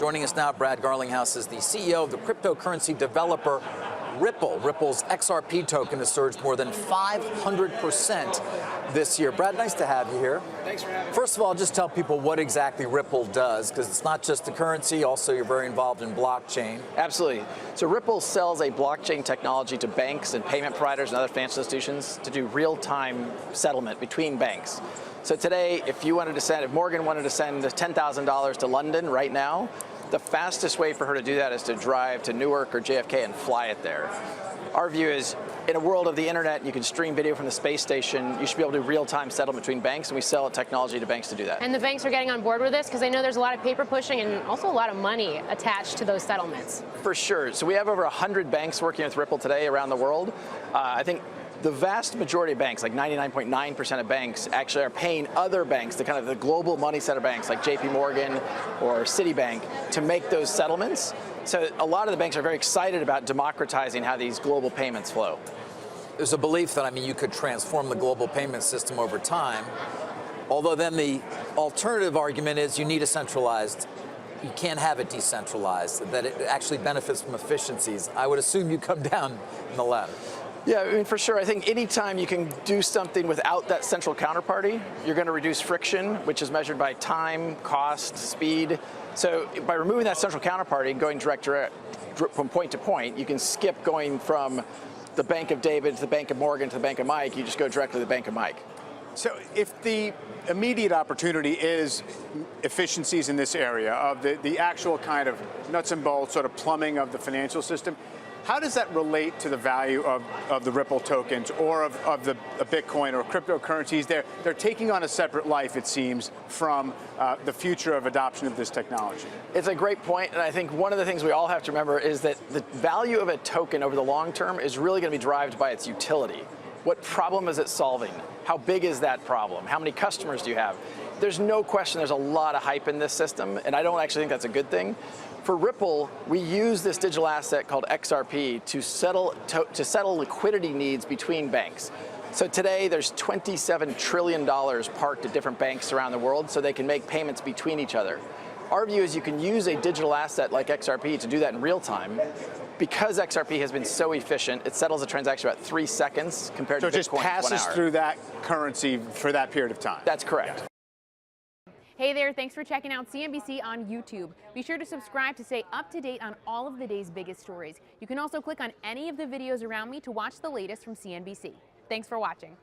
Joining us now, Brad Garlinghouse is the CEO of the cryptocurrency developer Ripple. Ripple's XRP token has surged more than 500% this year. Brad, nice to have you here. Thanks for having me. First of all, just tell people what exactly Ripple does, because it's not just the currency, also you're very involved in blockchain. Absolutely. So Ripple sells a blockchain technology to banks and payment providers and other financial institutions to do real-time settlement between banks. So today, if Morgan wanted to send $10,000 to London right now, the fastest way for her to do that is to drive to Newark or JFK and fly it there. Our view is, in a world of the internet, you can stream video from the space station, you should be able to do real-time settlement between banks, and we sell technology to banks to do that. And the banks are getting on board with this because I know there's a lot of paper pushing and also a lot of money attached to those settlements. For sure. So we have over 100 banks working with Ripple today around the world. I think the vast majority of banks, like 99.9% of banks, actually are paying other banks, the global money center banks like JP Morgan or Citibank, to make those settlements. So a lot of the banks are very excited about democratizing how these global payments flow. There's a belief that, you could transform the global payment system over time, although then the alternative argument is you need a centralized, you can't have it decentralized, that it actually benefits from efficiencies. I would assume you come down in the latter. Yeah, for sure. I think anytime you can do something without that central counterparty, you're going to reduce friction, which is measured by time, cost, speed. So by removing that central counterparty and going direct from point to point, you can skip going from the Bank of David to the Bank of Morgan to the Bank of Mike. You just go directly to the Bank of Mike. So if the immediate opportunity is efficiencies in this area of the actual kind of nuts and bolts sort of plumbing of the financial system, how does that relate to the value of the Ripple tokens or of the Bitcoin or cryptocurrencies? They're taking on a separate life, it seems, from the future of adoption of this technology. It's a great point, and I think one of the things we all have to remember is that the value of a token over the long term is really going to be derived by its utility. What problem is it solving? How big is that problem? How many customers do you have? There's no question there's a lot of hype in this system, and I don't actually think that's a good thing. For Ripple, we use this digital asset called XRP to settle liquidity needs between banks. So today, there's $27 trillion parked at different banks around the world so they can make payments between each other. Our view is you can use a digital asset like XRP to do that in real time. Because XRP has been so efficient, it settles a transaction about 3 seconds compared to Bitcoin. So it just passes through that currency for that period of time. That's correct. Yeah. Hey there, thanks for checking out CNBC on YouTube. Be sure to subscribe to stay up to date on all of the day's biggest stories. You can also click on any of the videos around me to watch the latest from CNBC. Thanks for watching.